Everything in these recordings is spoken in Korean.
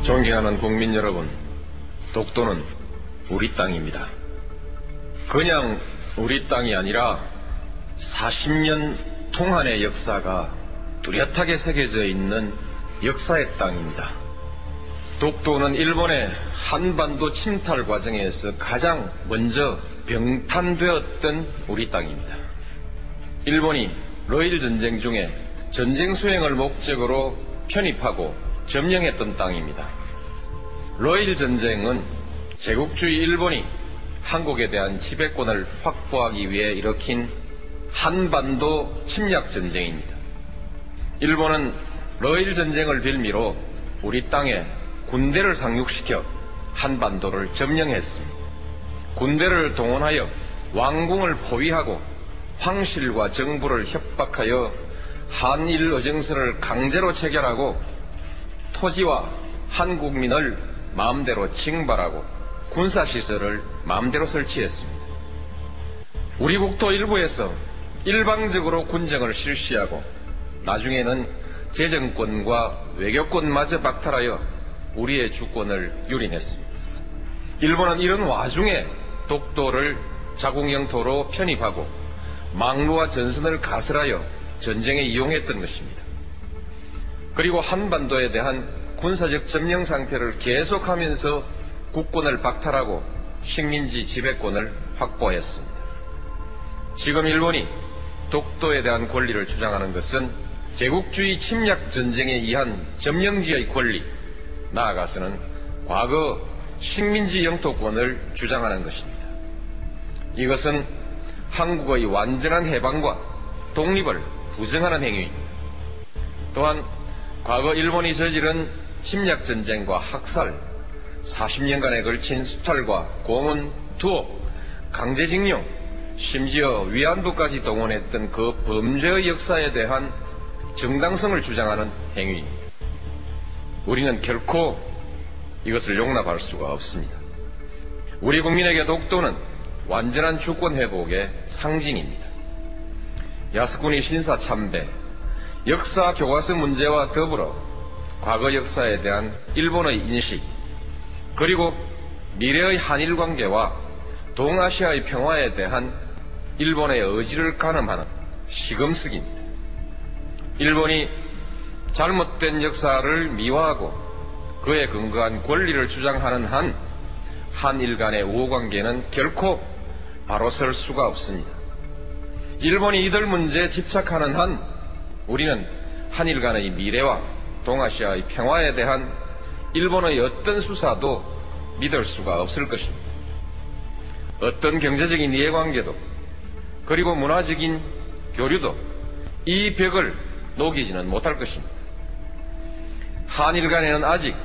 존경하는 국민 여러분, 독도는 우리 땅입니다. 그냥 우리 땅이 아니라 40년 통한의 역사가 뚜렷하게 새겨져 있는 역사의 땅입니다. 독도는 일본의 한반도 침탈 과정에서 가장 먼저 병탄되었던 우리 땅입니다. 일본이 러일 전쟁 중에 전쟁 수행을 목적으로 편입하고 점령했던 땅입니다. 러일 전쟁은 제국주의 일본이 한국에 대한 지배권을 확보하기 위해 일으킨 한반도 침략 전쟁입니다. 일본은 러일 전쟁을 빌미로 우리 땅에 군대를 상륙시켜 한반도를 점령했습니다. 군대를 동원하여 왕궁을 포위하고 황실과 정부를 협박하여 한일 의정서를 강제로 체결하고 토지와 한국민을 마음대로 징발하고 군사시설을 마음대로 설치했습니다. 우리 국토 일부에서 일방적으로 군정을 실시하고 나중에는 재정권과 외교권마저 박탈하여 우리의 주권을 유린했습니다. 일본은 이런 와중에 독도를 자국 영토로 편입하고 망루와 전선을 가설하여 전쟁에 이용했던 것입니다. 그리고 한반도에 대한 군사적 점령 상태를 계속하면서 국권을 박탈하고 식민지 지배권을 확보했습니다. 지금 일본이 독도에 대한 권리를 주장하는 것은 제국주의 침략 전쟁에 의한 점령지의 권리, 나아가서는 과거 식민지 영토권을 주장하는 것입니다. 이것은 한국의 완전한 해방과 독립을 부정하는 행위입니다. 또한 과거 일본이 저지른 침략전쟁과 학살, 40년간에 걸친 수탈과 고문, 투옥, 강제징용, 심지어 위안부까지 동원했던 그 범죄의 역사에 대한 정당성을 주장하는 행위입니다. 우리는 결코 이것을 용납할 수가 없습니다. 우리 국민에게 독도는 완전한 주권 회복의 상징입니다. 야스쿠니 신사 참배, 역사 교과서 문제와 더불어 과거 역사에 대한 일본의 인식, 그리고 미래의 한일 관계와 동아시아의 평화에 대한 일본의 의지를 가늠하는 시금석입니다. 일본이 잘못된 역사를 미화하고 그에 근거한 권리를 주장하는 한 한일 간의 우호관계는 결코 바로 설 수가 없습니다. 일본이 이들 문제에 집착하는 한 우리는 한일 간의 미래와 동아시아의 평화에 대한 일본의 어떤 수사도 믿을 수가 없을 것입니다. 어떤 경제적인 이해관계도 그리고 문화적인 교류도 이 벽을 녹이지는 못할 것입니다. 한일 간에는 아직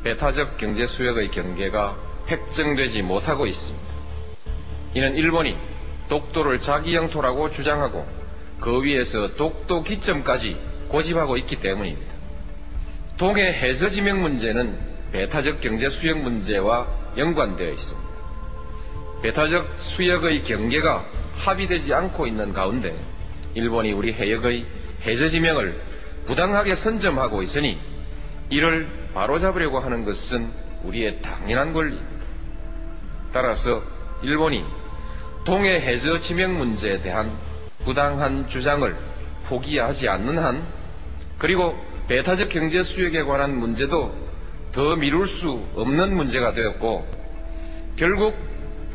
배타적 경제 수역의 경계가 획정되지 못하고 있습니다. 이는 일본이 독도를 자기 영토라고 주장하고 그 위에서 독도 기점까지 고집하고 있기 때문입니다. 동해 해저 지명 문제는 배타적 경제 수역 문제와 연관되어 있습니다. 배타적 수역의 경계가 합의되지 않고 있는 가운데 일본이 우리 해역의 해저 지명을 부당하게 선점하고 있으니 이를 바로잡으려고 하는 것은 우리의 당연한 권리입니다. 따라서 일본이 동해 해저 지명 문제에 대한 부당한 주장을 포기하지 않는 한, 그리고 배타적 경제 수역에 관한 문제도 더 미룰 수 없는 문제가 되었고, 결국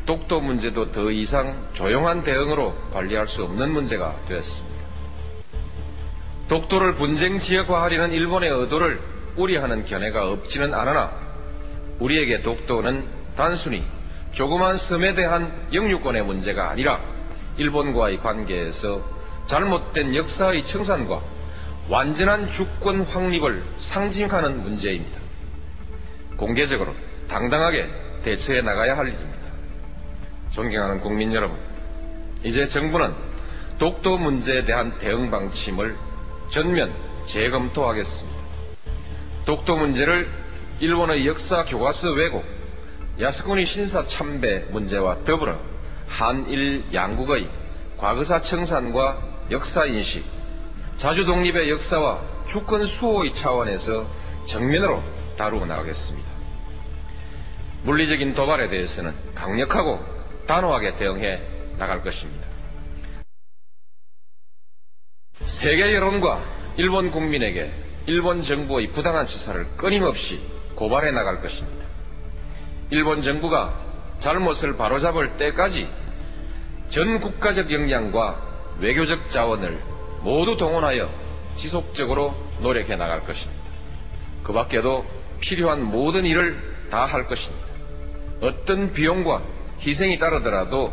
독도 문제도 더 이상 조용한 대응으로 관리할 수 없는 문제가 되었습니다. 독도를 분쟁 지역화하려는 일본의 의도를 우려하는 견해가 없지는 않으나 우리에게 독도는 단순히 조그만 섬에 대한 영유권의 문제가 아니라 일본과의 관계에서 잘못된 역사의 청산과 완전한 주권 확립을 상징하는 문제입니다. 공개적으로 당당하게 대처해 나가야 할 일입니다. 존경하는 국민 여러분, 이제 정부는 독도 문제에 대한 대응 방침을 전면 재검토하겠습니다. 독도 문제를 일본의 역사 교과서 왜곡, 야스쿠니 신사 참배 문제와 더불어 한일 양국의 과거사 청산과 역사인식, 자주독립의 역사와 주권 수호의 차원에서 정면으로 다루어 나가겠습니다. 물리적인 도발에 대해서는 강력하고 단호하게 대응해 나갈 것입니다. 세계 여론과 일본 국민에게 일본 정부의 부당한 처사를 끊임없이 고발해 나갈 것입니다. 일본 정부가 잘못을 바로잡을 때까지 전 국가적 역량과 외교적 자원을 모두 동원하여 지속적으로 노력해 나갈 것입니다. 그 밖에도 필요한 모든 일을 다 할 것입니다. 어떤 비용과 희생이 따르더라도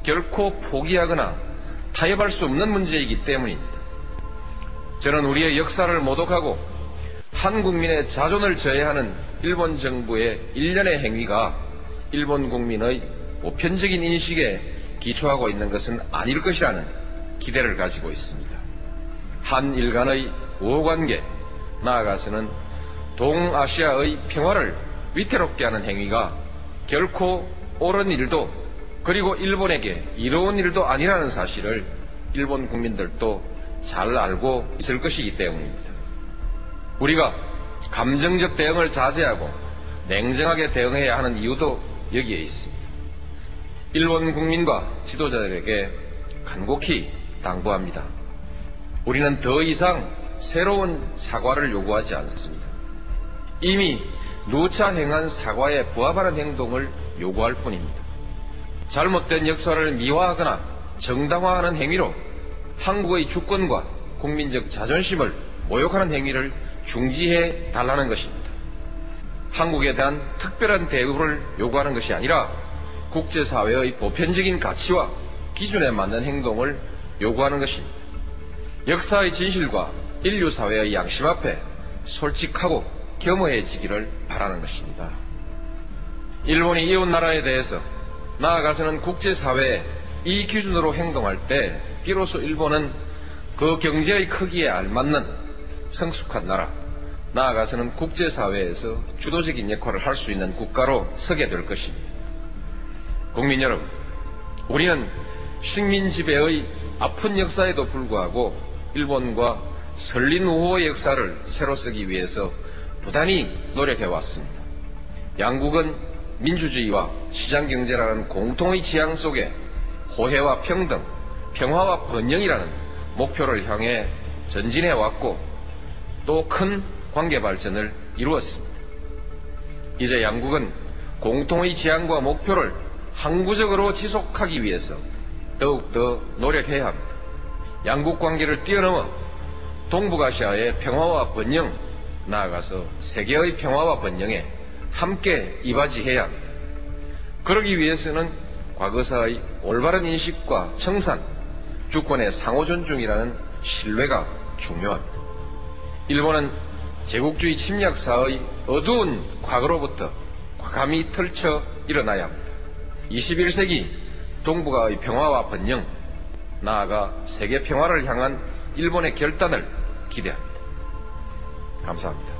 결코 포기하거나 타협할 수 없는 문제이기 때문입니다. 저는 우리의 역사를 모독하고 한 국민의 자존을 저해하는 일본 정부의 일련의 행위가 일본 국민의 보편적인 인식에 기초하고 있는 것은 아닐 것이라는 기대를 가지고 있습니다. 한일 간의 우호관계, 나아가서는 동아시아의 평화를 위태롭게 하는 행위가 결코 옳은 일도 그리고 일본에게 이로운 일도 아니라는 사실을 일본 국민들도 잘 알고 있을 것이기 때문입니다. 우리가 감정적 대응을 자제하고 냉정하게 대응해야 하는 이유도 여기에 있습니다. 일본 국민과 지도자들에게 간곡히 당부합니다. 우리는 더 이상 새로운 사과를 요구하지 않습니다. 이미 누차 행한 사과에 부합하는 행동을 요구할 뿐입니다. 잘못된 역사를 미화하거나 정당화하는 행위로 한국의 주권과 국민적 자존심을 모욕하는 행위를 중지해 달라는 것입니다. 한국에 대한 특별한 대우를 요구하는 것이 아니라 국제사회의 보편적인 가치와 기준에 맞는 행동을 요구하는 것입니다. 역사의 진실과 인류사회의 양심 앞에 솔직하고 겸허해지기를 바라는 것입니다. 일본이 이웃나라에 대해서 나아가서는 국제사회에 이 기준으로 행동할 때 비로소 일본은 그 경제의 크기에 알맞는 성숙한 나라, 나아가서는 국제사회에서 주도적인 역할을 할 수 있는 국가로 서게 될 것입니다. 국민 여러분, 우리는 식민 지배의 아픈 역사에도 불구하고 일본과 설린 우호의 역사를 새로 쓰기 위해서 부단히 노력해왔습니다. 양국은 민주주의와 시장경제라는 공통의 지향 속에 호혜와 평등, 평화와 번영이라는 목표를 향해 전진해왔고 또 큰 관계 발전을 이루었습니다. 이제 양국은 공통의 지향과 목표를 항구적으로 지속하기 위해서 더욱더 노력해야 합니다. 양국 관계를 뛰어넘어 동북아시아의 평화와 번영, 나아가서 세계의 평화와 번영에 함께 이바지해야 합니다. 그러기 위해서는 과거사의 올바른 인식과 청산, 주권의 상호 존중이라는 신뢰가 중요합니다. 일본은 제국주의 침략사의 어두운 과거로부터 과감히 털쳐 일어나야 합니다. 21세기 동북아의 평화와 번영, 나아가 세계 평화를 향한 일본의 결단을 기대합니다. 감사합니다.